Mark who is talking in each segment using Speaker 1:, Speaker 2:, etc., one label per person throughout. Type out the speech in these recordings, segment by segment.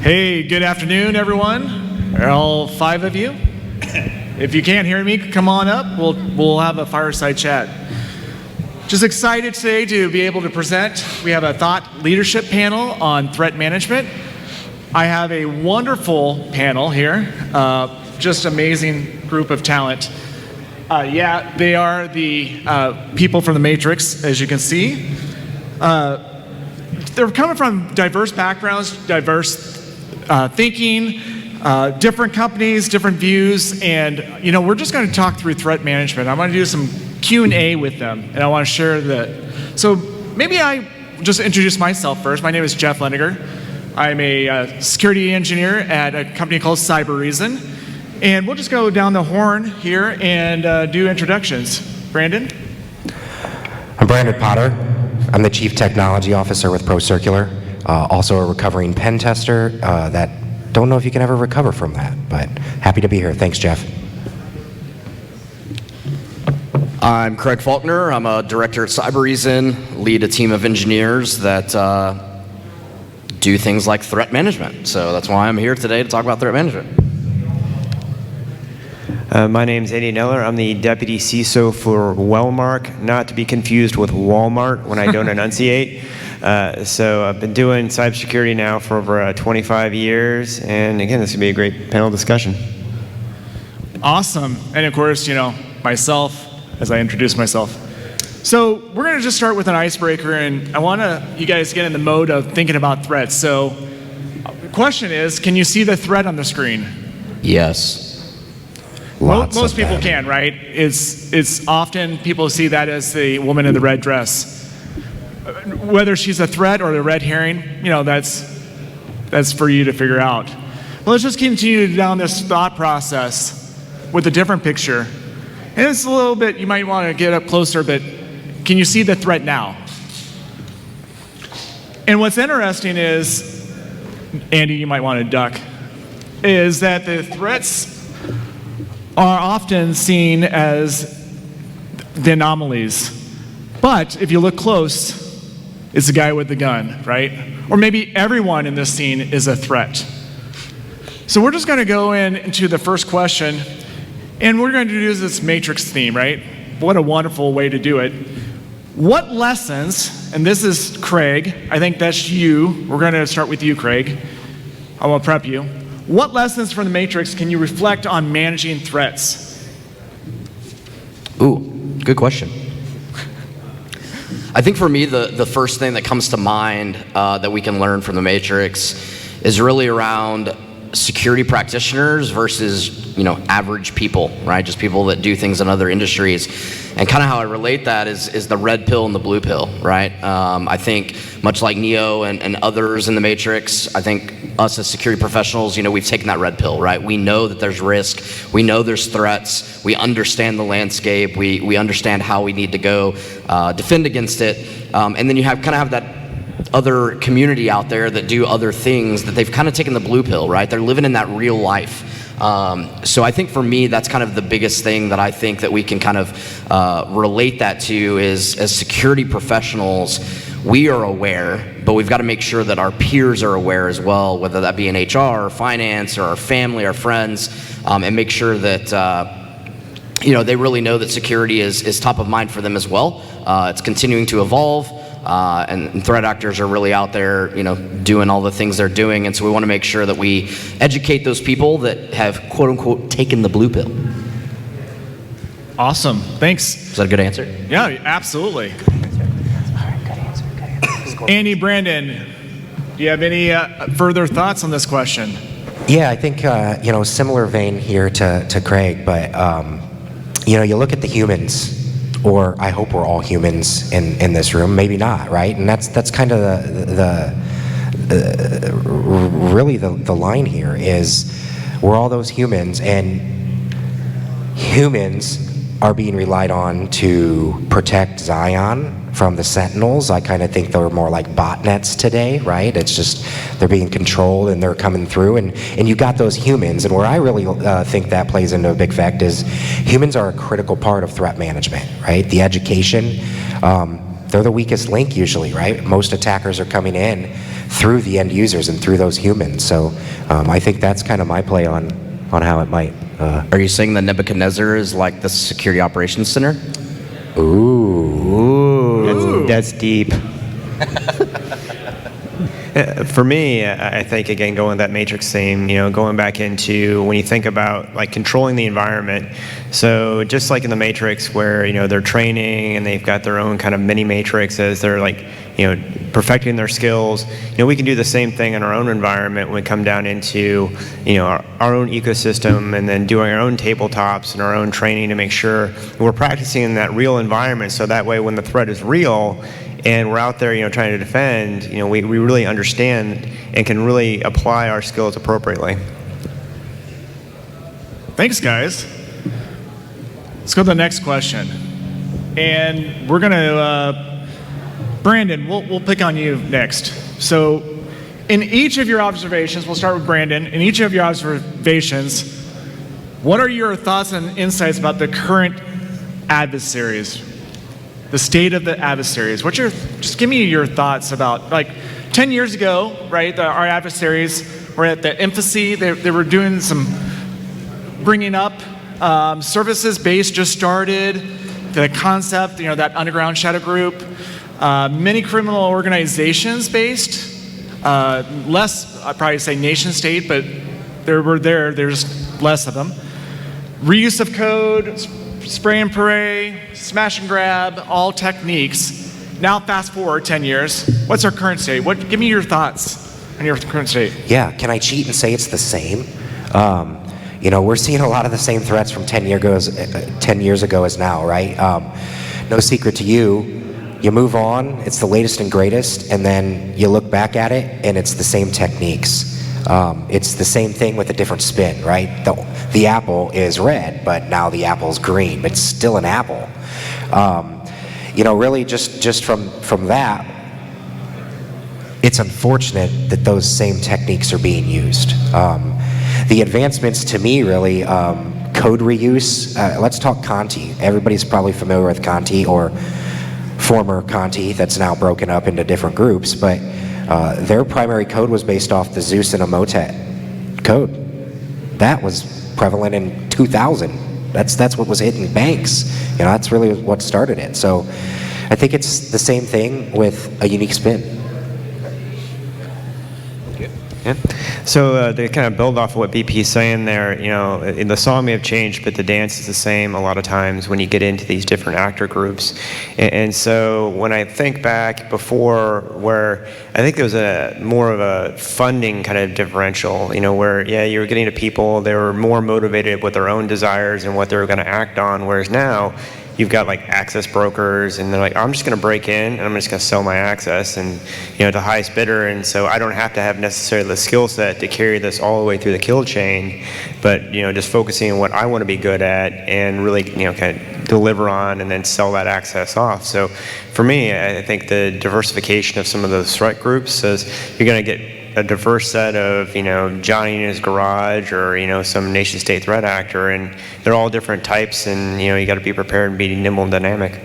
Speaker 1: Hey, good afternoon, everyone. All 5 of you. If you can't hear me, come on up. We'll have a fireside chat. Just excited today to be able to present. We have a thought leadership panel on threat management. I have a wonderful panel here, just amazing group of talent. They are the people from the Matrix, as you can see. They're coming from diverse backgrounds, diverse thinking, different companies, different views, and we're just going to talk through threat management. I'm going to do some Q&A with them, and I want to share that. So maybe I just introduce myself first. My name is Jeff Leniger. I'm a security engineer at a company called Cybereason, and we'll just go down the horn here and do introductions. Brandon?
Speaker 2: I'm Brandon Potter. I'm the Chief Technology Officer with ProCircular, also a recovering pen tester that don't know if you can ever recover from that, but happy to be here. Thanks, Jeff.
Speaker 3: I'm Craig Faulkner. I'm a director at Cybereason, lead a team of engineers that do things like threat management. So that's why I'm here today to talk about threat management.
Speaker 4: My name's Eddie Neller. I'm the deputy CISO for Wellmark, not to be confused with Walmart when I don't enunciate. So I've been doing cybersecurity now for over 25 years, and again, this is going to be a great panel discussion.
Speaker 1: Awesome. And of course, myself, as I introduce myself. So we're going to just start with an icebreaker, and I want you guys to get in the mode of thinking about threats. So the question is, can you see the threat on the screen?
Speaker 3: Yes.
Speaker 1: Most people can, right? It's often people see that as the woman in the red dress. Whether she's a threat or the red herring, that's for you to figure out. Well, let's just continue down this thought process with a different picture. And it's a little bit, you might want to get up closer, but can you see the threat now? And what's interesting is, Andy, you might want to duck, is that the threats are often seen as the anomalies. But if you look close, it's the guy with the gun, right? Or maybe everyone in this scene is a threat. So we're just going to go into the first question, and we're going to do this matrix theme, right? What a wonderful way to do it. What lessons, and this is Craig, I think that's you. We're going to start with you, Craig. I will prep you. What lessons from the Matrix can you reflect on managing threats?
Speaker 3: Ooh, good question. I think for me, the first thing that comes to mind that we can learn from the Matrix is really around security practitioners versus average people, right? Just people that do things in other industries. And kind of how I relate that is the red pill and the blue pill, right? I think much like Neo and others in the Matrix, I think us as security professionals, we've taken that red pill, right? We know that there's risk. We know there's threats. We understand the landscape. We understand how we need to go defend against it. And then you kind of have that other community out there that do other things that they've kind of taken the blue pill, right? They're living in that real life. So I think for me, that's kind of the biggest thing that I think that we can kind of relate that to is, as security professionals, we are aware, but we've got to make sure that our peers are aware as well, whether that be in HR or finance or our family, our friends, and make sure that they really know that security is top of mind for them as well. It's continuing to evolve. And threat actors are really out there, doing all the things they're doing. And so we want to make sure that we educate those people that have, quote unquote, taken the blue pill.
Speaker 1: Awesome. Thanks.
Speaker 3: Is that a good answer?
Speaker 1: Yeah, absolutely. Andy, Brandon, do you have any further thoughts on this question?
Speaker 2: Yeah, I think, similar vein here to Craig, but, you look at the humans, or I hope we're all humans in this room, maybe not, right? And that's kind of really the line here is we're all those humans, and humans are being relied on to protect Zion from the Sentinels. I kind of think they're more like botnets today, right? It's just they're being controlled and they're coming through, and you got those humans. And where I really think that plays into a big fact is humans are a critical part of threat management, right? The education, they're the weakest link usually, right? Most attackers are coming in through the end users and through those humans. So I think that's kind of my play on how it might.
Speaker 3: Are you saying that Nebuchadnezzar is like the security operations center?
Speaker 4: Ooh. That's deep. For me, I think, again, going that matrix theme, going back into when you think about like controlling the environment. So just like in the matrix where, they're training and they've got their own kind of mini matrix as they're like, perfecting their skills, we can do the same thing in our own environment when we come down into, our own ecosystem and then doing our own tabletops and our own training to make sure we're practicing in that real environment. So that way when the threat is real, and we're out there, trying to defend, we really understand and can really apply our skills appropriately.
Speaker 1: Thanks, guys. Let's go to the next question. And we're going to, Brandon, we'll pick on you next. So in each of your observations, we'll start with Brandon. In each of your observations, what are your thoughts and insights about the current adversaries? The state of the adversaries. Just give me your thoughts about, like, 10 years ago, right, our adversaries were at the infancy. They were doing some bringing up. Services base just started. The concept, that underground shadow group. Many criminal organizations based. Less, I'd probably say nation state, but there's less of them. Reuse of code, spray and pray, smash and grab, all techniques. Now fast forward 10 years. What's our current state? Give me your thoughts on your current state.
Speaker 2: Yeah, can I cheat and say it's the same? We're seeing a lot of the same threats from 10 years ago as now, right? No secret to you. You move on, it's the latest and greatest, and then you look back at it, and it's the same techniques. It's the same thing with a different spin, right? The apple is red, but now the apple's green, but it's still an apple. Really just from that, it's unfortunate that those same techniques are being used. The advancements to me really, code reuse, let's talk Conti. Everybody's probably familiar with Conti or former Conti that's now broken up into different groups, but their primary code was based off the Zeus and Emotet code. That was prevalent in 2000. That's what was hitting banks. That's really what started it. So I think it's the same thing with a unique spin.
Speaker 4: Yeah. So to kind of build off of what BP's saying there, the song may have changed, but the dance is the same a lot of times when you get into these different actor groups. And so when I think back before, where I think there was more of a funding kind of differential, where, you were getting to people, they were more motivated with their own desires and what they were going to act on, whereas now, you've got like access brokers, and they're like, I'm just going to break in and I'm just going to sell my access and to highest bidder, and so I don't have to have necessarily the skill set to carry this all the way through the kill chain, but just focusing on what I want to be good at and really kind of deliver on and then sell that access off. So for me, I think the diversification of some of those threat groups says you're going to get a diverse set of, Johnny in his garage or, some nation state threat actor, and they're all different types, and, you got to be prepared and be nimble and dynamic.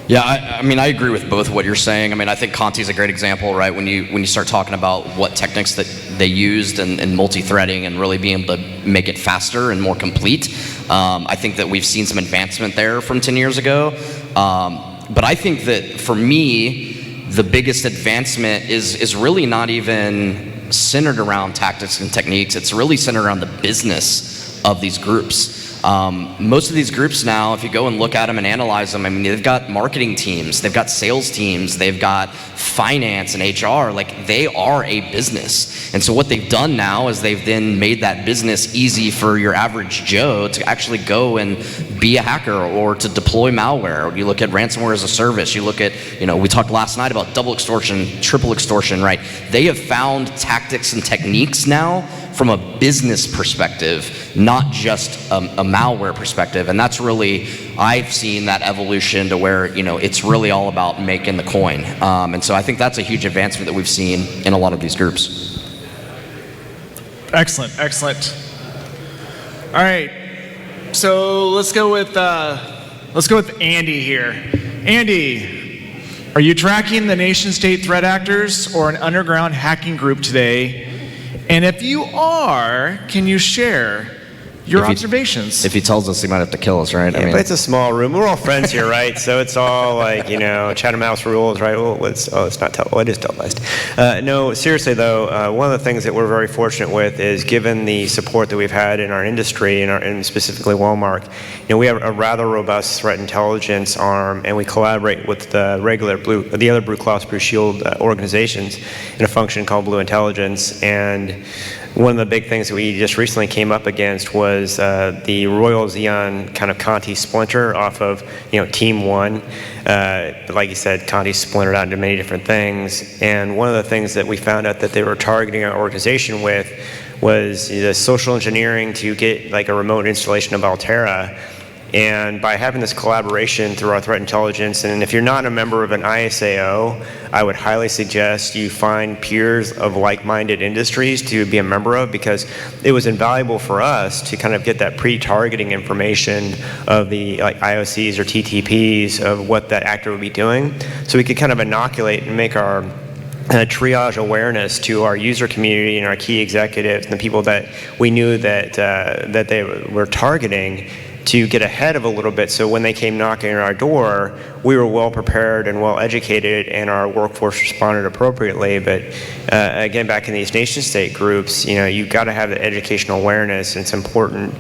Speaker 3: Yeah, I agree with both what you're saying. I think Conti's a great example, right? When you start talking about what techniques that they used and multi-threading and really being able to make it faster and more complete. I think that we've seen some advancement there from 10 years ago. But I think that for me, the biggest advancement is really not even centered around tactics and techniques. It's really centered around the business of these groups. Most of these groups now, if you go and look at them and analyze them, they've got marketing teams, they've got sales teams, they've got finance and HR. Like, they are a business. And so what they've done now is they've then made that business easy for your average Joe to actually go and be a hacker or to deploy malware. You look at ransomware as a service. You look at, we talked last night about double extortion, triple extortion, right? They have found tactics and techniques now from a business perspective, not just a malware perspective. And that's really, I've seen that evolution to where, it's really all about making the coin. And so I think that's a huge advancement that we've seen in a lot of these groups.
Speaker 1: Excellent. All right. So let's go with Andy here. Andy, Are you tracking the nation-state threat actors or an underground hacking group today? And if you are, can you share your observations?
Speaker 3: If he tells us, he might have to kill us, right?
Speaker 4: Yeah, but it's a small room. We're all friends here, right? So it's all like, Chatham House rules, right? Well, it's not it is televised. No, seriously though, one of the things that we're very fortunate with is, given the support that we've had in our industry and specifically Walmart, we have a rather robust threat intelligence arm, and we collaborate with the other Blue Cross Blue Shield organizations in a function called Blue Intelligence. And one of the big things that we just recently came up against was the Royal Xeon kind of Conti splinter off of Team 1. But like you said, Conti splintered out into many different things. And one of the things that we found out that they were targeting our organization with was the social engineering to get like a remote installation of Altera. And by having this collaboration through our threat intelligence, and if you're not a member of an ISAO, I would highly suggest you find peers of like-minded industries to be a member of, because it was invaluable for us to kind of get that pre-targeting information of the IOCs or TTPs of what that actor would be doing, so we could kind of inoculate and make our triage awareness to our user community and our key executives and the people that we knew that that they were targeting, to get ahead of a little bit, so when they came knocking on our door, we were well prepared and well educated, and our workforce responded appropriately. But again, back in these nation-state groups, you've got to have the educational awareness. And it's important,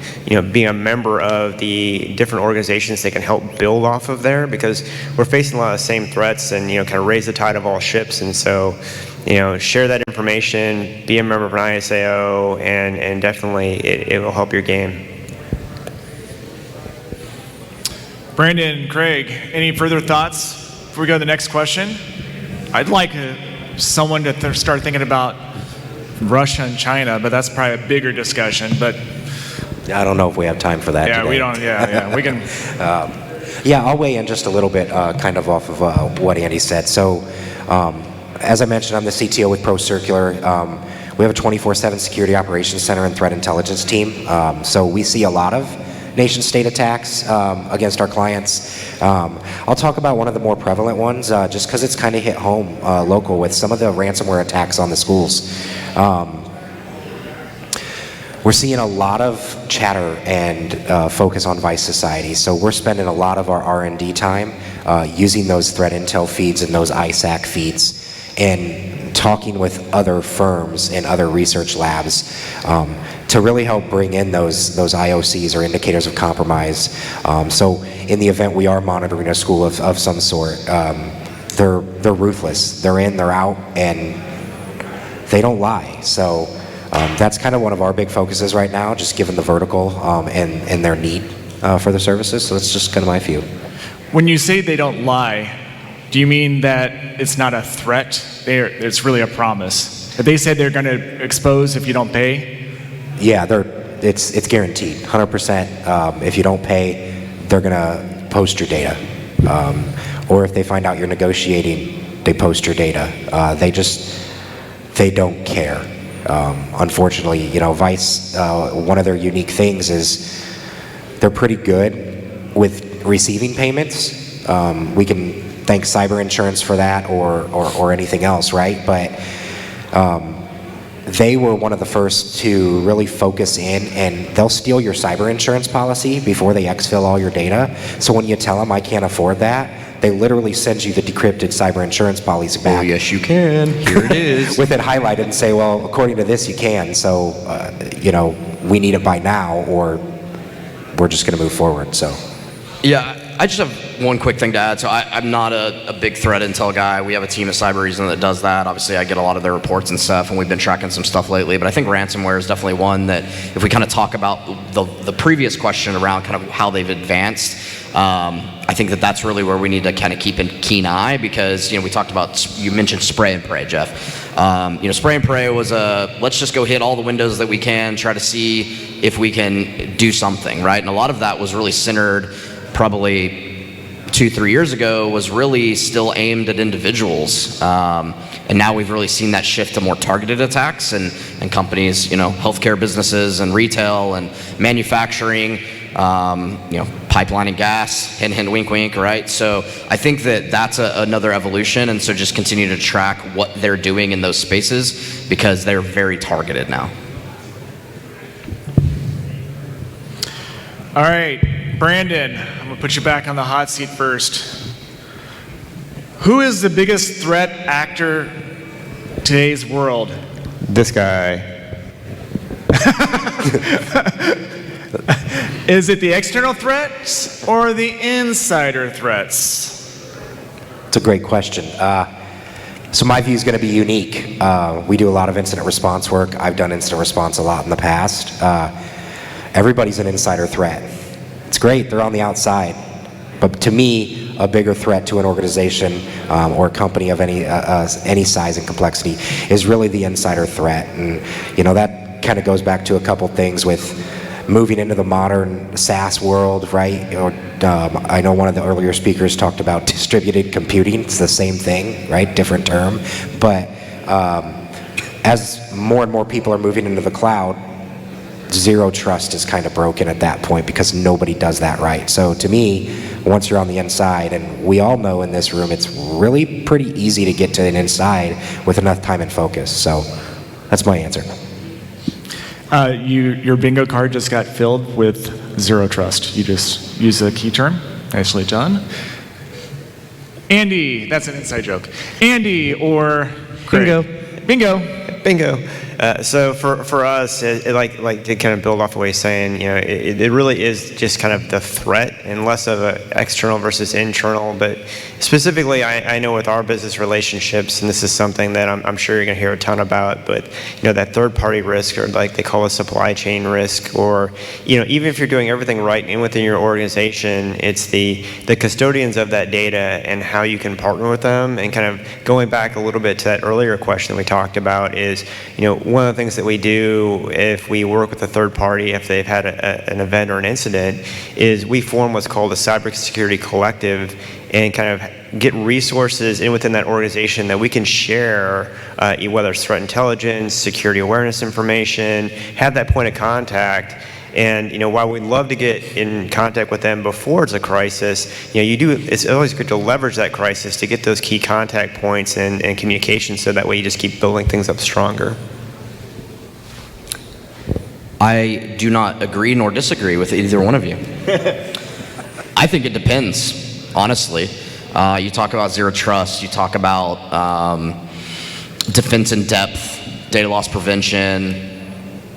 Speaker 4: being a member of the different organizations that can help build off of there, because we're facing a lot of the same threats, and kind of raise the tide of all ships. And so, share that information, be a member of an ISAO, and definitely it will help your game.
Speaker 1: Brandon, Craig, any further thoughts before we go to the next question? I'd like someone to start thinking about Russia and China, but that's probably a bigger discussion. But
Speaker 2: I don't know if we have time for that today.
Speaker 1: We don't. Yeah, we can.
Speaker 2: I'll weigh in just a little bit, kind of off of what Andy said. So, as I mentioned, I'm the CTO with ProCircular. We have a 24/7 security operations center and threat intelligence team. So we see a lot of nation-state attacks against our clients. I'll talk about one of the more prevalent ones, just because it's kind of hit home local with some of the ransomware attacks on the schools. We're seeing a lot of chatter and focus on Vice Society, so we're spending a lot of our R&D time using those threat intel feeds and those ISAC feeds, and talking with other firms and other research labs to really help bring in those IOCs or indicators of compromise. So in the event we are monitoring a school of some sort, they're ruthless. They're in, they're out, and they don't lie. So that's kind of one of our big focuses right now, just given the vertical and their need for the services. So that's just kind of my view.
Speaker 1: When you say they don't lie, do you mean that it's not a threat? It's really a promise. If they said they're going to expose if you don't pay? Yeah,
Speaker 2: it's guaranteed, 100%. If you don't pay, they're going to post your data. Or if they find out you're negotiating, they post your data. They don't care. Unfortunately, Vice, one of their unique things is they're pretty good with receiving payments. We can thank cyber insurance for that or anything else, right? But they were one of the first to really focus in, and they'll steal your cyber insurance policy before they exfil all your data. So when you tell them I can't afford that, they literally send you the decrypted cyber insurance policy back.
Speaker 3: Oh, yes, you can. Here it is.
Speaker 2: With it highlighted and say, well, according to this, you can. So, we need it by now, or we're just going to move forward. So.
Speaker 3: Yeah, I just have one quick thing to add. So I'm not a big threat intel guy. We have a team at Cyber Reason that does that. Obviously, I get a lot of their reports and stuff, and we've been tracking some stuff lately. But I think ransomware is definitely one that, if we kind of talk about the previous question around kind of how they've advanced, I think that's really where we need to kind of keep a keen eye, because we talked about, you mentioned spray and pray, Jeff. Spray and pray was let's just go hit all the windows that we can, try to see if we can do something, right? And a lot of that was really centered, probably 2-3 years ago, was really still aimed at individuals. And now we've really seen that shift to more targeted attacks, and companies, healthcare businesses and retail and manufacturing, pipelining gas, hint, hint, wink, wink, right? So I think that that's another evolution, and so just continue to track what they're doing in those spaces because they're very targeted now.
Speaker 1: All right, Brandon, I'm gonna put you back on the hot seat first. Who is the biggest threat actor today's world?
Speaker 4: This guy.
Speaker 1: Is it the external threats or the insider threats?
Speaker 2: It's a great question. So my view is going to be unique. We do a lot of incident response work. I've done incident response a lot in the past. Everybody's an insider threat. It's great, they're on the outside. But to me, a bigger threat to an organization or a company of any size and complexity is really the insider threat. And that kind of goes back to a couple things with moving into the modern SaaS world, right? I know one of the earlier speakers talked about distributed computing. It's the same thing, right? Different term. But as more and more people are moving into the cloud, zero trust is kind of broken at that point because nobody does that right. So to me, once you're on the inside, and we all know in this room, it's really pretty easy to get to an inside with enough time and focus. So that's my answer.
Speaker 1: Your bingo card just got filled with zero trust. You just use a key term. Nicely done. Andy, that's an inside joke. Andy or Craig? Bingo.
Speaker 4: Bingo. So for us, like to kind of build off of what he's saying, it really is just kind of the threat and less of an external versus internal. But specifically, I know with our business relationships, and this is something that I'm sure you're going to hear a ton about, but that third-party risk, or like they call it supply chain risk, or even if you're doing everything right and within your organization, it's the custodians of that data and how you can partner with them. And kind of going back a little bit to that earlier question that we talked about is, one of the things that we do if we work with a third party, if they've had an event or an incident, is we form what's called a cybersecurity collective and kind of get resources in within that organization that we can share, whether it's threat intelligence, security awareness information, have that point of contact. And while we'd love to get in contact with them before it's a crisis, it's always good to leverage that crisis to get those key contact points and communication, so that way you just keep building things up stronger.
Speaker 3: I do not agree nor disagree with either one of you. I think it depends, honestly. You talk about zero trust, you talk about defense in depth, data loss prevention,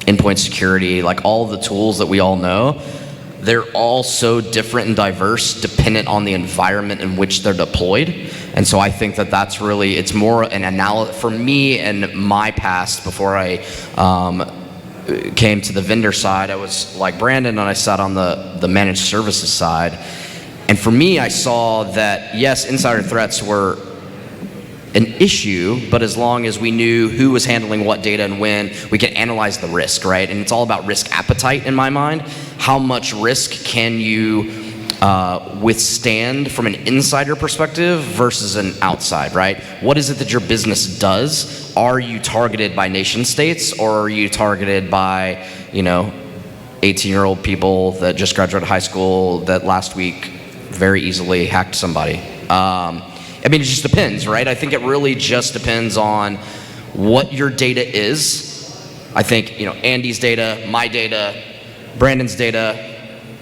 Speaker 3: endpoint security, like all the tools that we all know. They're all so different and diverse dependent on the environment in which they're deployed. And so I think that that's really, it's more an analysis for me and my past before I came to the vendor side. I was like Brandon, and I sat on the managed services side. And for me, I saw that, yes, insider threats were an issue, but as long as we knew who was handling what data and when, we could analyze the risk, right? And it's all about risk appetite in my mind. How much risk can you withstand from an insider perspective versus an outside, right? What is it that your business does? Are you targeted by nation states, or are you targeted by, 18-year-old people that just graduated high school that last week very easily hacked somebody? It just depends, right? I think it really just depends on what your data is. I think, Andy's data, my data, Brandon's data,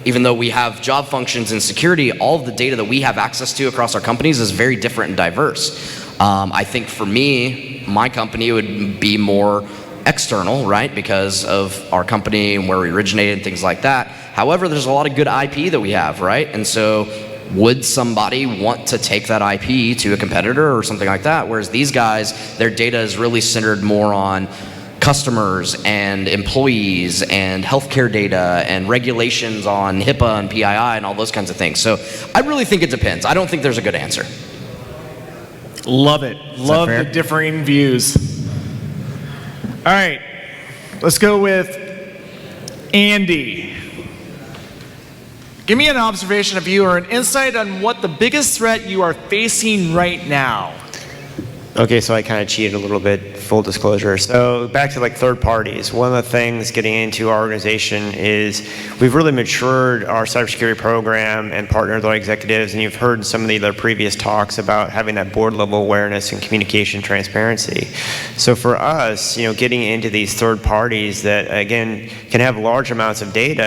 Speaker 3: even though we have job functions in security, all of the data that we have access to across our companies is very different and diverse. I think for me, my company would be more external, right? Because of our company and where we originated and things like that. However, there's a lot of good IP that we have, right? And so would somebody want to take that IP to a competitor or something like that? Whereas these guys, their data is really centered more on customers and employees and healthcare data and regulations on HIPAA and PII and all those kinds of things. So I really think it depends. I don't think there's a good answer.
Speaker 1: Love it. Love the differing views. All right, let's go with Andy. Give me an observation of you or an insight on what the biggest threat you are facing right now.
Speaker 4: Okay, so I kind of cheated a little bit, full disclosure. So back to like third parties. One of the things getting into our organization is we've really matured our cybersecurity program and partnered with our executives, and you've heard some of the other previous talks about having that board level awareness and communication transparency. So for us, getting into these third parties that, again, can have large amounts of data,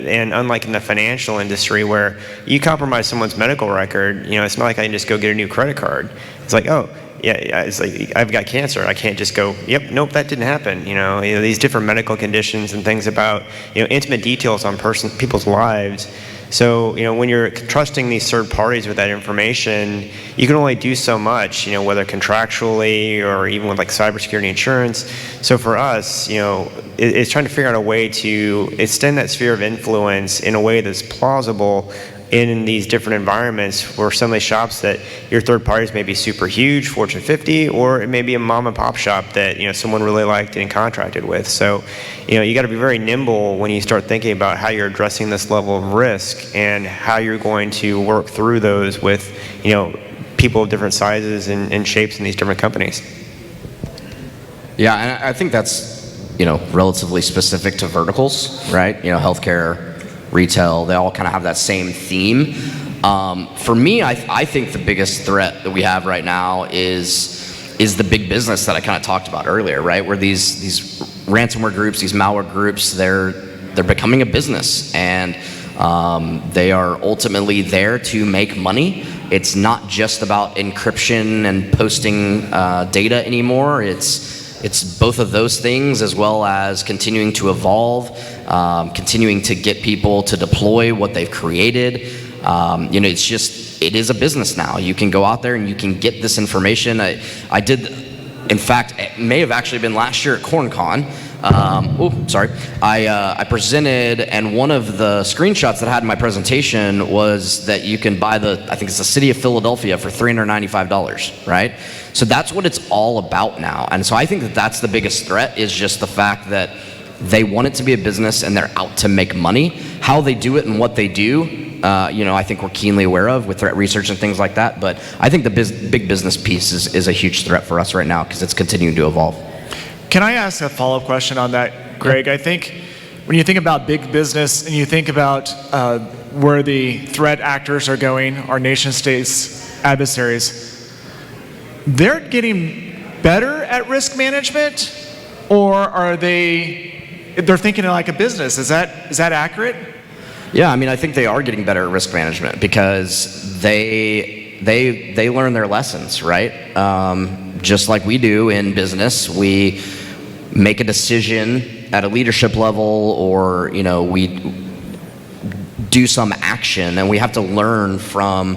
Speaker 4: and unlike in the financial industry where you compromise someone's medical record, it's not like I can just go get a new credit card. It's like, oh, yeah, it's like I've got cancer. I can't just go, yep, nope, that didn't happen. These different medical conditions and things about intimate details on people's lives. So when you're trusting these third parties with that information, you can only do so much. Whether contractually or even with like cybersecurity insurance. So for us, it's trying to figure out a way to extend that sphere of influence in a way that's plausible in these different environments where some of the shops that your third parties may be super huge, Fortune 50, or it may be a mom and pop shop that someone really liked and contracted with. So you got to be very nimble when you start thinking about how you're addressing this level of risk and how you're going to work through those with people of different sizes and shapes in these different companies.
Speaker 3: Yeah, and I think that's relatively specific to verticals, right? Healthcare, retail, they all kind of have that same theme. For me, I think the biggest threat that we have right now is the big business that I kind of talked about earlier, right? Where these ransomware groups, these malware groups, they're becoming a business, and they are ultimately there to make money. It's not just about encryption and posting data anymore. It's both of those things, as well as continuing to evolve, continuing to get people to deploy what they've created. It is a business now. You can go out there and you can get this information. I did, in fact, it may have actually been last year at CornCon. I presented, and one of the screenshots that I had in my presentation was that you can buy I think it's the city of Philadelphia for $395, right? So that's what it's all about now. And so I think that that's the biggest threat, is just the fact that they want it to be a business and they're out to make money. How they do it and what they do, I think we're keenly aware of with threat research and things like that. But I think the big business piece is a huge threat for us right now, because it's continuing to evolve.
Speaker 1: Can I ask a follow-up question on that, Greg? I think when you think about big business and you think about where the threat actors are going, our nation states adversaries, they're getting better at risk management, or are they're thinking like a business? Is that accurate?
Speaker 3: Yeah, I think they are getting better at risk management because they learn their lessons, right? Just like we do in business, we make a decision at a leadership level, or we do some action, and we have to learn from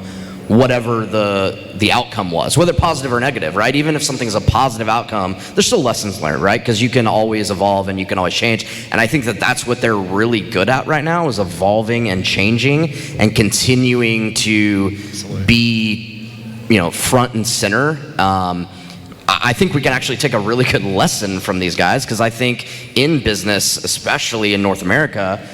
Speaker 3: whatever the outcome was, whether positive or negative, right? Even if something's a positive outcome, there's still lessons learned, right? Because you can always evolve and you can always change. And I think that that's what they're really good at right now, is evolving and changing and continuing to be, front and center. I think we can actually take a really good lesson from these guys, because I think in business, especially in North America,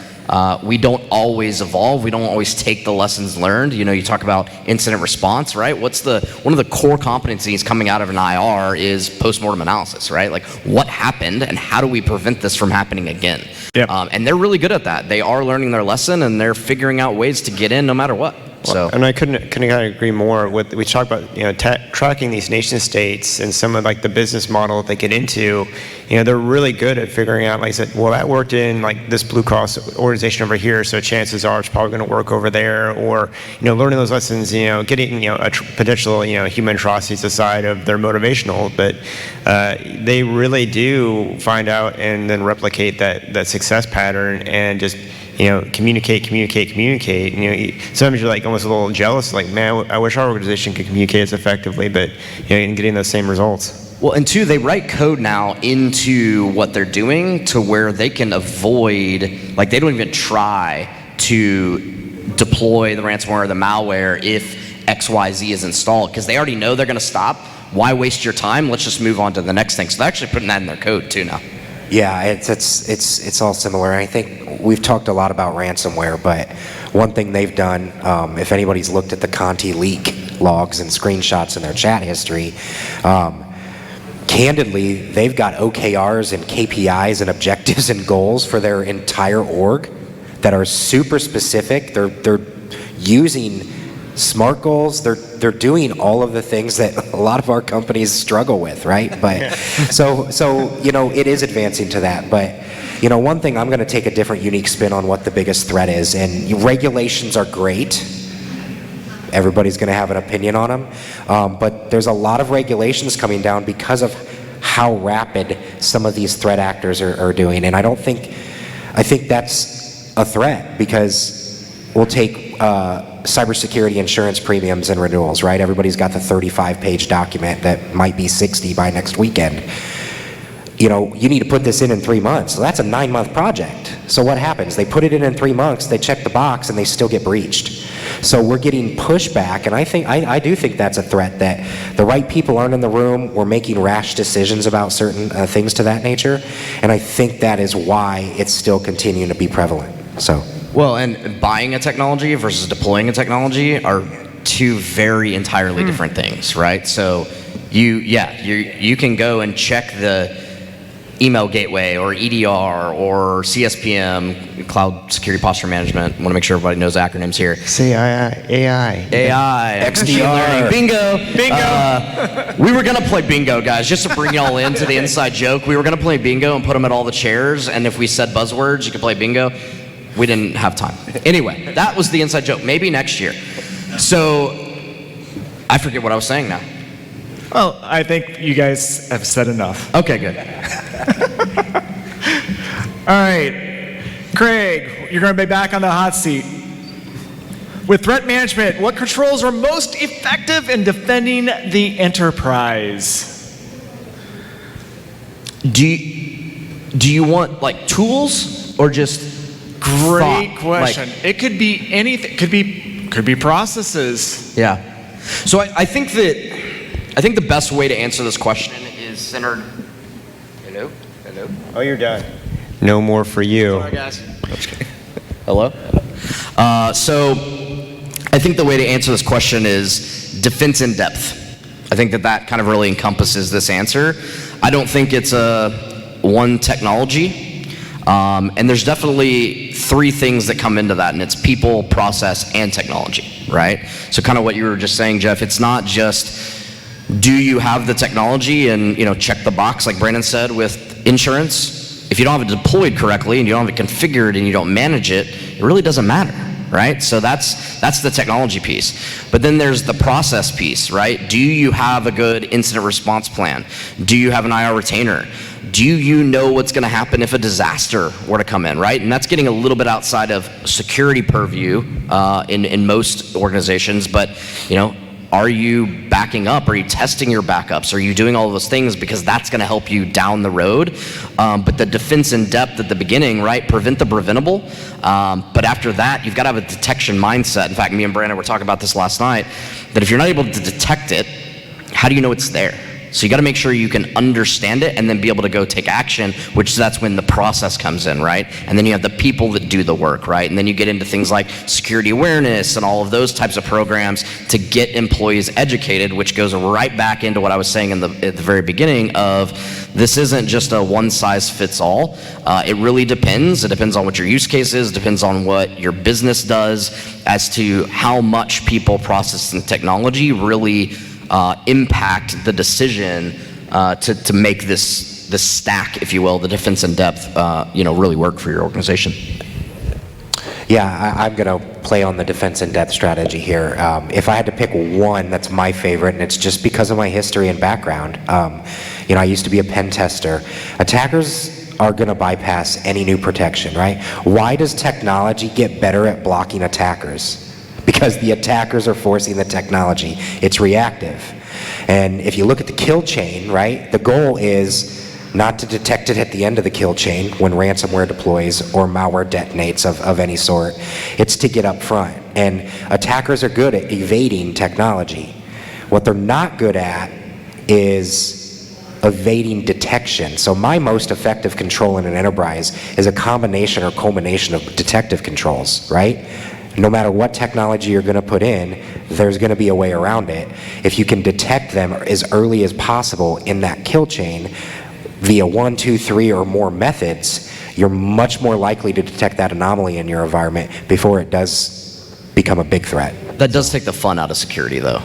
Speaker 3: we don't always evolve. We don't always take the lessons learned. You talk about incident response, right? One of the core competencies coming out of an IR is postmortem analysis, right? Like, what happened and how do we prevent this from happening again?
Speaker 1: Yep.
Speaker 3: And they're really good at that. They are learning their lesson, and they're figuring out ways to get in no matter what. So,
Speaker 4: and I couldn't kind of agree more. With we talk about tracking these nation states and some of like the business model that they get into. They're really good at figuring out. Like I said, well, that worked in like this Blue Cross organization over here, so chances are it's probably going to work over there. Or learning those lessons. Getting potential human atrocities aside of their motivational, but they really do find out and then replicate that success pattern and just. Communicate. Sometimes you're like almost a little jealous, like, man, I wish our organization could communicate as effectively, but in getting those same results.
Speaker 3: Well, and two, they write code now into what they're doing to where they can avoid, like, they don't even try to deploy the ransomware or the malware if XYZ is installed, because they already know they're going to stop. Why waste your time? Let's just move on to the next thing. So they're actually putting that in their code too now.
Speaker 2: Yeah, it's all similar. I think we've talked a lot about ransomware, but one thing they've done, if anybody's looked at the Conti leak logs and screenshots in their chat history. Candidly, they've got OKRs and KPIs and objectives and goals for their entire org that are super specific. They're using SMART goals. They're doing all of the things that a lot of our companies struggle with, right? But so it is advancing to that. But one thing, I'm going to take a different, unique spin on what the biggest threat is. And regulations are great. Everybody's going to have an opinion on them. But there's a lot of regulations coming down because of how rapid some of these threat actors are doing. And I think that's a threat, because we'll take cybersecurity insurance premiums and renewals, right? Everybody's got the 35-page document that might be 60 by next weekend. You need to put this in 3 months. So that's a 9-month project. So what happens? They put it in 3 months, they check the box, and they still get breached. So we're getting pushback, and I do think that's a threat, that the right people aren't in the room. We're making rash decisions about certain things to that nature, and I think that is why it's still continuing to be prevalent. So.
Speaker 3: Well, and buying a technology versus deploying a technology are two very entirely different things, right? So you can go and check the email gateway or EDR or CSPM, Cloud Security Posture Management. I want to make sure everybody knows acronyms here.
Speaker 4: Say AI.
Speaker 3: XDR. Bingo. We were going to play bingo, guys, just to bring y'all into the inside joke. We were going to play bingo and put them at all the chairs, and if we said buzzwords, you could play bingo. We didn't have time. Anyway, that was the inside joke. Maybe next year. So I forget what I was saying now.
Speaker 1: Well, I think you guys have said enough.
Speaker 3: Okay, good.
Speaker 1: All right, Craig, you're going to be back on the hot seat. With threat management, what controls are most effective in defending the enterprise?
Speaker 3: Do you want like tools or just
Speaker 1: Great
Speaker 3: thought?
Speaker 1: question.
Speaker 3: Like,
Speaker 1: it could be anything. Could be processes.
Speaker 3: yeah. So I think the best way to answer this question is centered. Hello.
Speaker 4: Oh, you're done. No more for you.
Speaker 3: Sorry, guys. Hello. So I think the way to answer this question is defense in depth. I think that kind of really encompasses this answer. I don't think it's one technology. And there's definitely 3 things that come into that, and it's people, process, and technology, right? So kind of what you were just saying, Jeff, it's not just do you have the technology and check the box like Brandon said with insurance. If you don't have it deployed correctly and you don't have it configured and you don't manage it, it really doesn't matter, right? So that's the technology piece. But then there's the process piece, right? Do you have a good incident response plan? Do you have an IR retainer? Do you know what's going to happen if a disaster were to come in, right? And that's getting a little bit outside of security purview in most organizations, but are you backing up? Are you testing your backups? Are you doing all of those things? Because that's going to help you down the road. But the defense in depth at the beginning, right? Prevent the preventable. But after that, you've got to have a detection mindset. In fact, me and Brandon were talking about this last night, that if you're not able to detect it, how do you know it's there? So you got to make sure you can understand it and then be able to go take action, which that's when the process comes in, right? And then you have the people that do the work, right? And then you get into things like security awareness and all of those types of programs to get employees educated, which goes right back into what I was saying at the very beginning of this isn't just a one size fits all. It really depends. It depends on what your use case is, depends on what your business does as to how much people, process, and technology really impact the decision to make this stack, if you will, the defense in depth, really work for your organization.
Speaker 2: Yeah, I'm going to play on the defense in depth strategy here. If I had to pick one that's my favorite, and it's just because of my history and background, I used to be a pen tester. Attackers are going to bypass any new protection, right? Why does technology get better at blocking attackers? Because the attackers are forcing the technology. It's reactive. And if you look at the kill chain, right, the goal is not to detect it at the end of the kill chain when ransomware deploys or malware detonates of any sort. It's to get up front. And attackers are good at evading technology. What they're not good at is evading detection. So my most effective control in an enterprise is a combination or culmination of detective controls, right? no matter what technology you're going to put in, there's going to be a way around it. If you can detect them as early as possible in that kill chain via 1, 2, 3 or more methods, you're much more likely to detect that anomaly in your environment before it does become a big threat.
Speaker 3: That does take the fun out of security, though.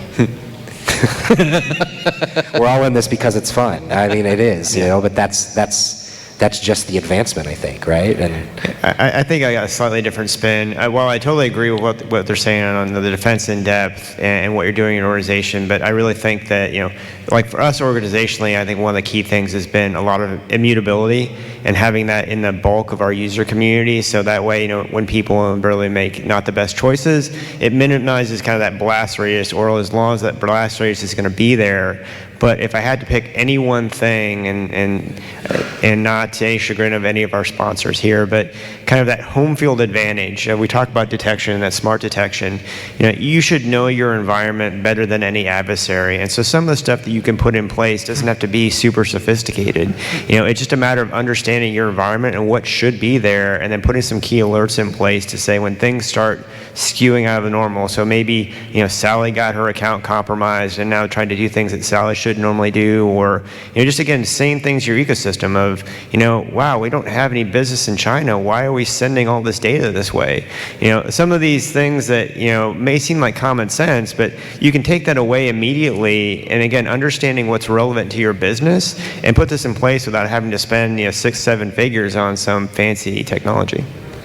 Speaker 2: We're all in this because it's fun. I mean, it is, you know, but that's just the advancement, I think, right? And
Speaker 4: I think I got a slightly different spin. While I totally agree with what they're saying on the defense in depth and what you're doing in your organization, but I really think that, you know, like for us organizationally, I think one of the key things has been a lot of immutability and having that in the bulk of our user community. So that way, you know, when people really make not the best choices, it minimizes kind of that blast radius, or as long as that blast radius is going to be there. But if I had to pick any one thing, and not to any chagrin of any of our sponsors here, but kind of that home field advantage. We talk about detection, that smart detection. You know, you should know your environment better than any adversary. And so some of the stuff that you can put in place doesn't have to be super sophisticated. You know, it's just a matter of understanding your environment and what should be there, and then putting some key alerts in place to say when things start skewing out of the normal. So maybe, you know, Sally got her account compromised and now trying to do things that Sally should normally do, or, you know, just again, saying things to your ecosystem of, you know, wow, we don't have any business in China. Why are we sending all this data this way? You know, some of these things that, you know, may seem like common sense, but you can take that away immediately. And again, understanding what's relevant to your business and put this in place without having to spend, you know, 6-7 figures on some fancy technology.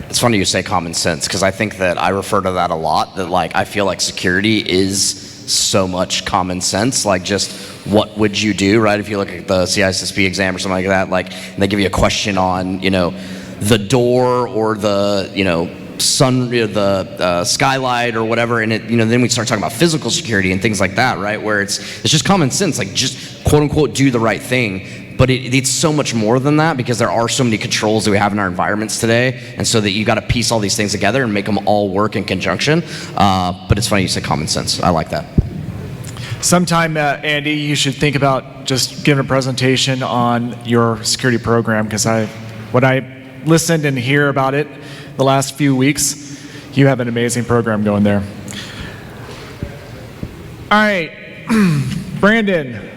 Speaker 3: It's funny you say common sense, because I think that I refer to that a lot, that like I feel like security is so much common sense. Like, just what would you do, right? If you look at the CISSP exam or something like that, like they give you a question on, you know, the door or the, you know, the skylight or whatever, and it, you know, then we start talking about physical security and things like that, right? Where it's just common sense, like just quote unquote do the right thing. But it's so much more than that, because there are so many controls that we have in our environments today, and so that you got to piece all these things together and make them all work in conjunction. But it's funny you said common sense. I like that.
Speaker 1: Sometime, Andy, you should think about just giving a presentation on your security program, because what I listened and hear about it the last few weeks, you have an amazing program going there. All right, Brandon.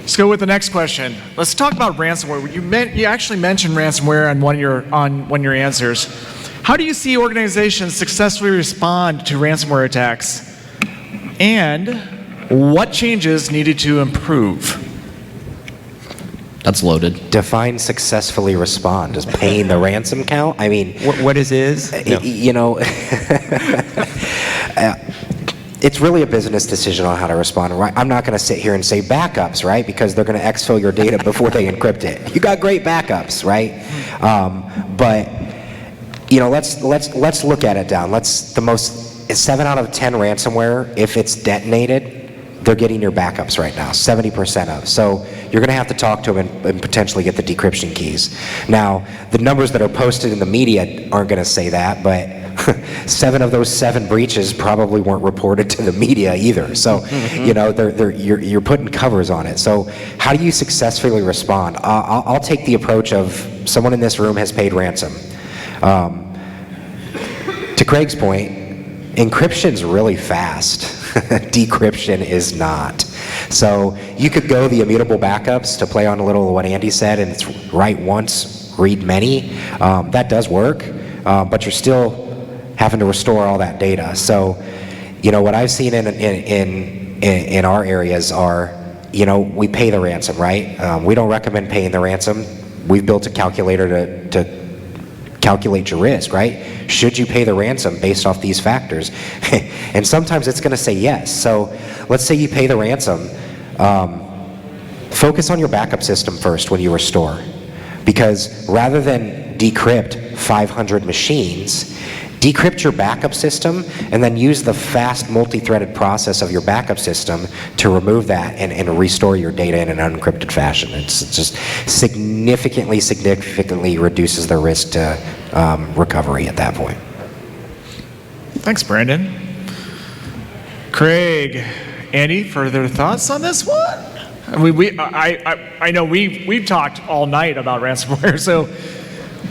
Speaker 1: Let's go with the next question. Let's talk about ransomware. You actually mentioned ransomware on one of your answers. How do you see organizations successfully respond to ransomware attacks? And what changes needed to improve?
Speaker 3: That's loaded.
Speaker 2: Define successfully respond. Does paying the ransom count? I mean,
Speaker 4: What is? No.
Speaker 2: You know, it's really a business decision on how to respond, right? I'm not going to sit here and say backups, right? Because they're going to exfil your data before they encrypt it. You got great backups, right? But you know, let's look at it down. 7 out of 10 ransomware, if it's detonated, they're getting your backups right now, 70% of. So you're going to have to talk to them and potentially get the decryption keys. Now, the numbers that are posted in the media aren't going to say that, but 7 of those 7 breaches probably weren't reported to the media either. So, you know, you're putting covers on it. So how do you successfully respond? I'll take the approach of someone in this room has paid ransom. To Craig's point, encryption's really fast. Decryption is not. So you could go the immutable backups to play on a little of what Andy said, and it's write once, read many. That does work, but you're still having to restore all that data. So, you know, what I've seen in our areas are, you know, we pay the ransom, right? We don't recommend paying the ransom. We've built a calculator to calculate your risk, right? Should you pay the ransom based off these factors? And sometimes it's going to say yes. So let's say you pay the ransom. Focus on your backup system first when you restore. Because rather than decrypt 500 machines, decrypt your backup system and then use the fast multi-threaded process of your backup system to remove that and restore your data in an unencrypted fashion. It's just significantly reduces the risk to recovery at that point.
Speaker 1: Thanks, Brandon. Craig, Andy, further thoughts on this one? I know we've talked all night about ransomware, so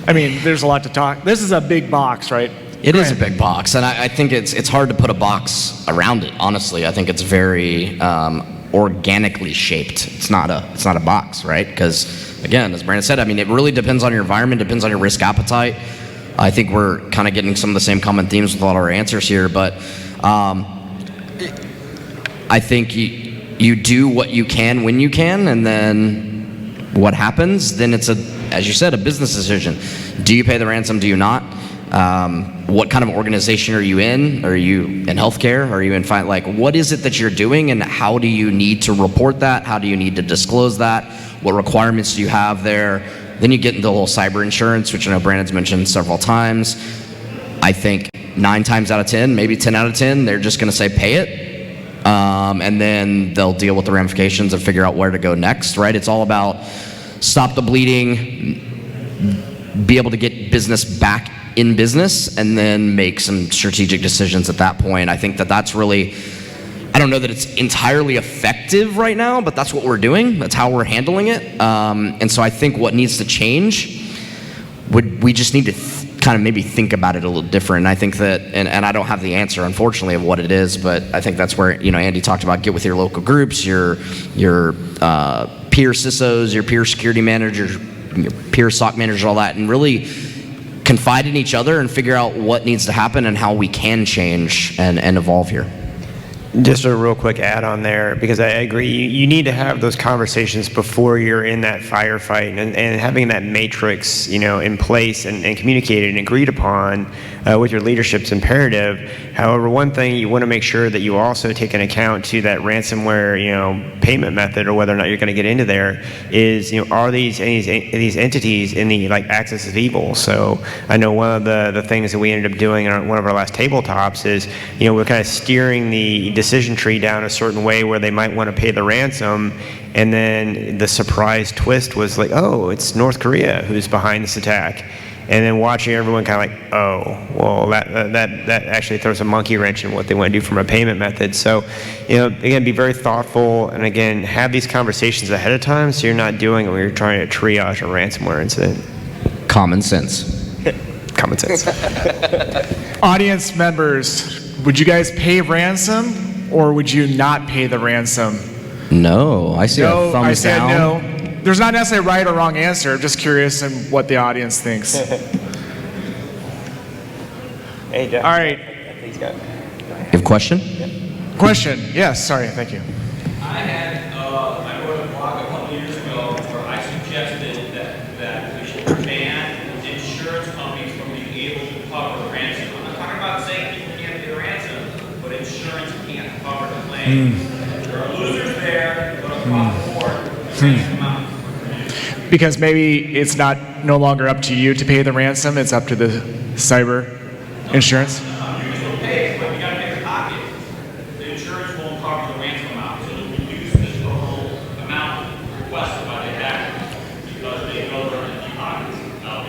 Speaker 1: I mean, there's a lot to talk. This is a big box, right?
Speaker 3: It is a big box, and I think it's hard to put a box around it. Honestly, I think it's very organically shaped. It's not a box, right? Because again, as Brandon said, I mean, it really depends on your environment, depends on your risk appetite. I think we're kind of getting some of the same common themes with all our answers here, but I think you do what you can when you can, and then what happens? Then it's as you said, a business decision. Do you pay the ransom? Do you not? What kind of organization are you in? Are you in healthcare? Are you in what is it that you're doing, and how do you need to report that? How do you need to disclose that? What requirements do you have there? Then you get into the whole cyber insurance, which I know Brandon's mentioned several times. I think 9 times out of 10, maybe 10 out of 10, they're just going to say pay it, and then they'll deal with the ramifications and figure out where to go next, right? It's all about stop the bleeding, be able to get business back in business, and then make some strategic decisions at that point. I think that's really, I don't know that it's entirely effective right now, but that's what we're doing. That's how we're handling it. And so I think what needs to change, we just need to kind of maybe think about it a little different. And I think that, and I don't have the answer, unfortunately, of what it is, but I think that's where, Andy talked about get with your local groups, your peer CISOs, your peer security managers, your peer SOC managers, all that, and really confide in each other and figure out what needs to happen and how we can change and evolve here.
Speaker 4: Just a real quick add on there, because I agree, you need to have those conversations before you're in that firefight, and having that matrix, in place and communicated and agreed upon with your leadership's imperative. However, one thing you want to make sure that you also take into account to that ransomware, payment method, or whether or not you're going to get into there, is, are these entities in the axis of evil? So I know one of the things that we ended up doing on one of our last tabletops is, we're kind of steering the decision tree down a certain way where they might want to pay the ransom, and then the surprise twist was oh, it's North Korea who's behind this attack. And then watching everyone kind of oh, well, that actually throws a monkey wrench in what they want to do from a payment method. So, again, be very thoughtful, and again, have these conversations ahead of time so you're not doing it when you're trying to triage a ransomware incident.
Speaker 3: Common sense.
Speaker 4: Common sense.
Speaker 1: Audience members, would you guys pay ransom, or would you not pay the ransom?
Speaker 3: No, I see a thumbs down.
Speaker 1: I said no. There's not necessarily a right or wrong answer. I'm just curious in what the audience thinks.
Speaker 4: Hey, Jeff.
Speaker 1: All right.
Speaker 4: He's got.
Speaker 3: You have a question?
Speaker 1: Question. Yes. Sorry. Thank you.
Speaker 5: I wrote a blog a couple years ago where I suggested that we should ban insurance companies from being able to cover ransom. I'm not talking about saying people can't pay ransom, but insurance can't cover the claims. There are losers there, but across the board,
Speaker 1: Because maybe it's no longer up to you to pay the ransom. It's up to the cyber insurance.
Speaker 5: You can still pay, but you got to pay your pocket. The insurance won't cover the ransom amount, so it'll reduce the total amount requested by the attacker because they know they're in the pockets out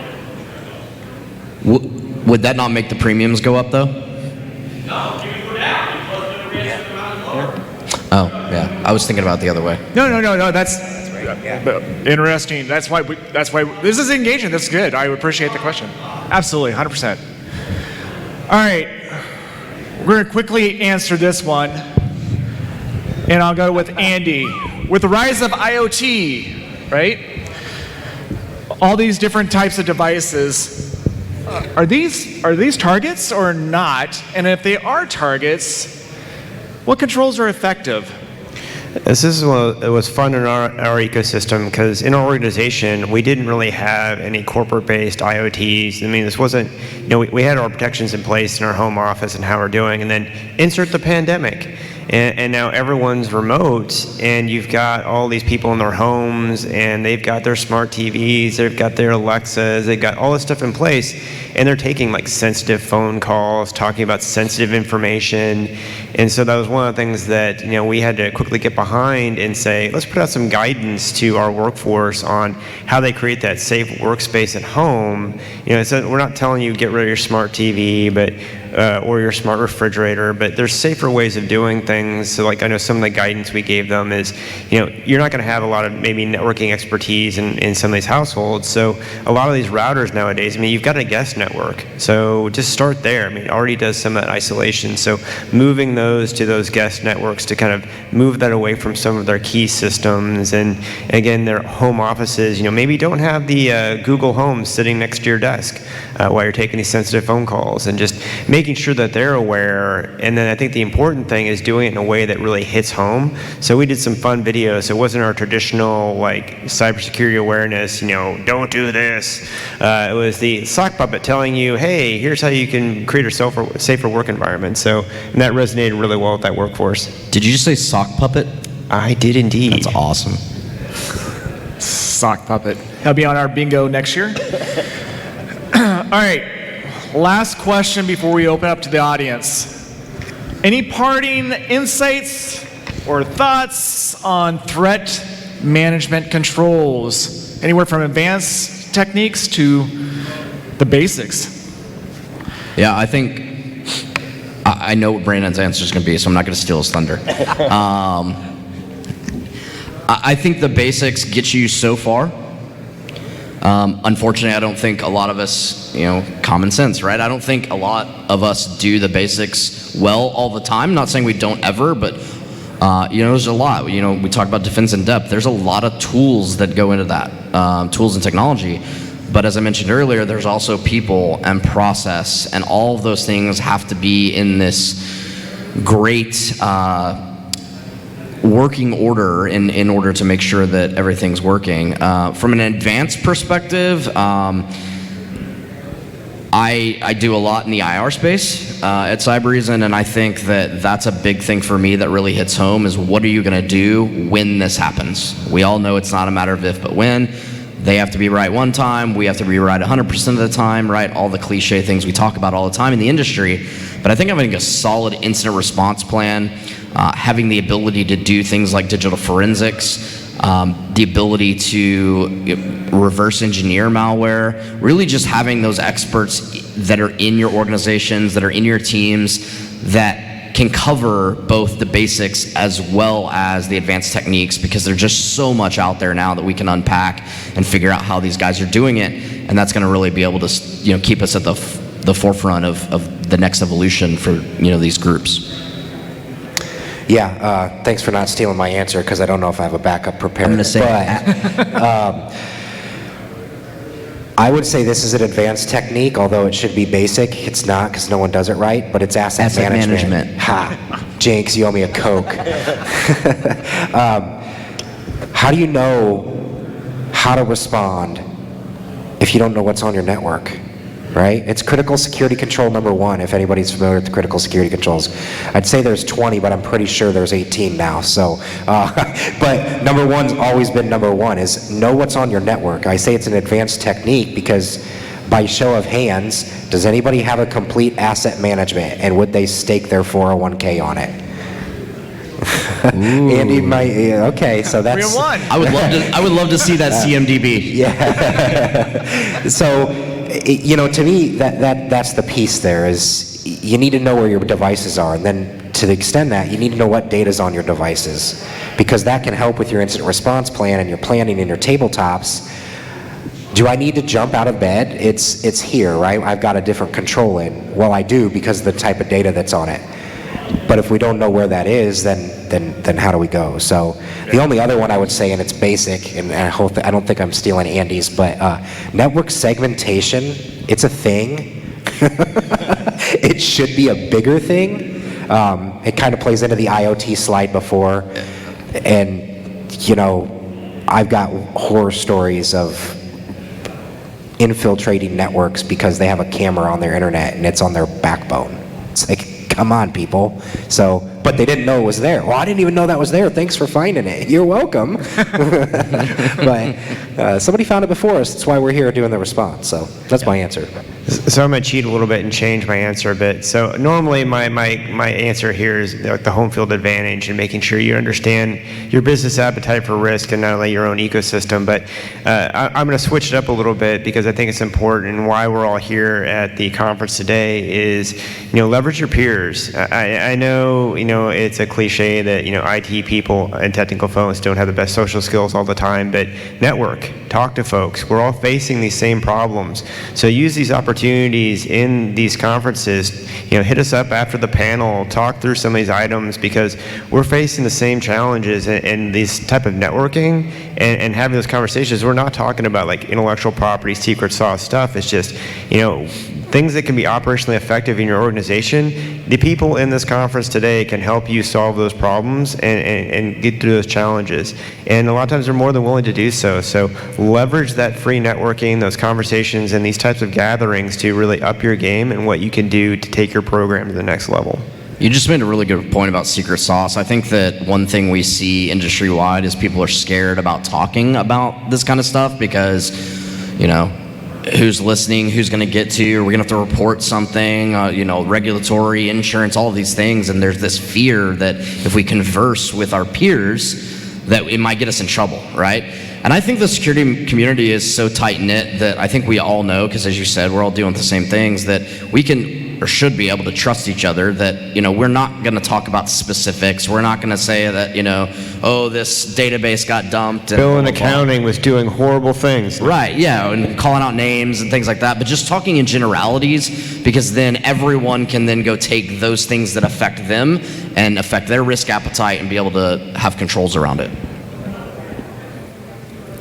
Speaker 5: there.
Speaker 3: Would that not make the premiums go up, though?
Speaker 5: No, you can go down because the ransom amount is lower.
Speaker 3: Oh, yeah. I was thinking about it the other way.
Speaker 1: No. That's interesting. That's why this is engaging. That's good. I appreciate the question. Absolutely, 100%. All right, we're going to quickly answer this one, and I'll go with Andy. With the rise of IoT, right? All these different types of devices, are these targets or not? And if they are targets, what controls are effective?
Speaker 4: This is what was fun in our ecosystem, because in our organization, we didn't really have any corporate-based IoTs. I mean, this wasn't, we had our protections in place in our home office and how we're doing, and then insert the pandemic. And now everyone's remote, and you've got all these people in their homes, and they've got their smart TVs, they've got their Alexas, they've got all this stuff in place, and they're taking sensitive phone calls, talking about sensitive information. And so that was one of the things that we had to quickly get behind and say, let's put out some guidance to our workforce on how they create that safe workspace at home. So we're not telling you get rid of your smart TV, but or your smart refrigerator, but there's safer ways of doing things. So like I know some of the guidance we gave them is, you're not going to have a lot of maybe networking expertise in some of these households. So a lot of these routers nowadays, you've got a guest network. So just start there. It already does some of that isolation. So moving those to those guest networks to kind of move that away from some of their key systems, and again, their home offices, maybe don't have the Google Home sitting next to your desk while you're taking these sensitive phone calls, and just making sure that they're aware. And then I think the important thing is doing it in a way that really hits home. So we did some fun videos. It wasn't our traditional like cybersecurity awareness, don't do this. It was the sock puppet telling you, hey, here's how you can create a safer work environment. So, and that resonated really well with that workforce.
Speaker 3: Did you just say sock puppet?
Speaker 4: I did indeed.
Speaker 3: That's awesome.
Speaker 1: Sock puppet. That'll be on our bingo next year. All right. Last question before we open up to the audience. Any parting insights or thoughts on threat management controls? Anywhere from advanced techniques to the basics.
Speaker 3: Yeah, I think I know what Brandon's answer is going to be, so I'm not going to steal his thunder. I think the basics get you so far. Unfortunately, I don't think a lot of us, common sense, right? I don't think a lot of us do the basics well all the time. I'm not saying we don't ever, but there's a lot. We talk about defense in depth. There's a lot of tools that go into that, tools and technology. But as I mentioned earlier, there's also people and process, and all of those things have to be in this great working order in order to make sure that everything's working. From an advanced perspective, I do a lot in the IR space at Cybereason, and I think that that's a big thing for me that really hits home is what are you going to do when this happens? We all know it's not a matter of if but when. They have to be right one time, we have to be right 100% of the time, right? All the cliche things we talk about all the time in the industry. But I think having a solid incident response plan, having the ability to do things like digital forensics, the ability to reverse engineer malware, really just having those experts that are in your organizations, that are in your teams, that can cover both the basics as well as the advanced techniques, because there's just so much out there now that we can unpack and figure out how these guys are doing it, and that's going to really be able to keep us at the forefront of the next evolution for these groups.
Speaker 2: Yeah, thanks for not stealing my answer, because I don't know if I have a backup prepared.
Speaker 3: I'm going to say
Speaker 2: I would say this is an advanced technique, although it should be basic. It's not, because no one does it right, but it's asset management. Ha! Jinx, you owe me a Coke. How do you know how to respond if you don't know what's on your network? Right? It's critical security control number 1, if anybody's familiar with the critical security controls. I'd say there's 20, but I'm pretty sure there's 18 now. So, but number 1's always been number 1, is know what's on your network. I say it's an advanced technique because by show of hands, does anybody have a complete asset management, and would they stake their 401k on it? Andy might, okay, so that's...
Speaker 1: 3 and 1.
Speaker 3: I would love to see that CMDB.
Speaker 2: Yeah. So, to me, that's the piece there, is you need to know where your devices are, and then to the extent that, you need to know what data's on your devices, because that can help with your incident response plan and your planning and your tabletops. Do I need to jump out of bed? It's here, right? I've got a different control in. Well, I do, because of the type of data that's on it. But if we don't know where that is, then how do we go? So the only other one I would say, and it's basic, and I don't think I'm stealing Andy's, but network segmentation, it's a thing. It should be a bigger thing. It kind of plays into the IoT slide before. And, I've got horror stories of infiltrating networks because they have a camera on their internet and it's on their backbone. It's like, come on, people. So, but they didn't know it was there. Well, I didn't even know that was there. Thanks for finding it. You're welcome. But somebody found it before us. That's why we're here doing the response. So that's my answer.
Speaker 4: So I'm going to cheat a little bit and change my answer a bit. So normally my answer here is the home field advantage and making sure you understand your business appetite for risk and not only your own ecosystem. But I'm going to switch it up a little bit because I think it's important, and why we're all here at the conference today is, leverage your peers. I know, it's a cliche that, IT people and technical folks don't have the best social skills all the time, but network, talk to folks. We're all facing these same problems. So use these opportunities in these conferences, hit us up after the panel, talk through some of these items, because we're facing the same challenges in these type of networking and having those conversations. We're not talking about like intellectual property, secret sauce stuff. It's just, things that can be operationally effective in your organization. The people in this conference today can help you solve those problems and get through those challenges. And a lot of times they're more than willing to do so. So leverage that free networking, those conversations, and these types of gatherings to really up your game and what you can do to take your program to the next level.
Speaker 3: You just made a really good point about secret sauce. I think that one thing we see industry-wide is people are scared about talking about this kind of stuff because, who's listening, who's going to get to, are we going to have to report something, regulatory, insurance, all of these things. And there's this fear that if we converse with our peers, that it might get us in trouble, right? And I think the security community is so tight-knit that I think we all know, because as you said, we're all doing the same things, that we can or should be able to trust each other, that, we're not going to talk about specifics. We're not going to say that, this database got dumped. And
Speaker 4: Bill in accounting was doing horrible things.
Speaker 3: Right, yeah, and calling out names and things like that, but just talking in generalities, because then everyone can then go take those things that affect them and affect their risk appetite and be able to have controls around it.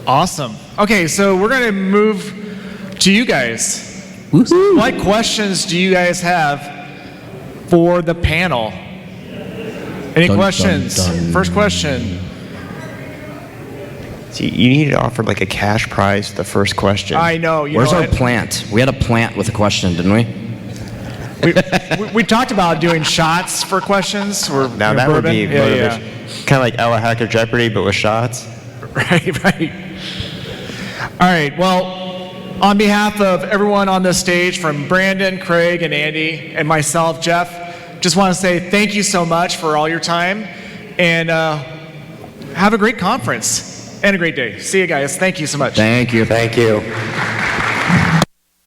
Speaker 1: Awesome. Okay, so we're going to move to you guys.
Speaker 3: Woo-hoo.
Speaker 1: What questions do you guys have for the panel? Any questions? First question.
Speaker 4: See, you need to offer like a cash prize for the first question.
Speaker 1: I know.
Speaker 3: Where's our plant? We had a plant with a question, didn't we?
Speaker 1: We talked about doing shots for questions. Or,
Speaker 4: Now that would be
Speaker 1: yeah.
Speaker 4: kind of like Ella Hacker Jeopardy, but with shots.
Speaker 1: Right. All right, well, on behalf of everyone on this stage, from Brandon, Craig, and Andy, and myself, Jeff, just want to say thank you so much for all your time, and have a great conference and a great day. See you guys. Thank you so much.
Speaker 3: Thank you.
Speaker 2: Thank you.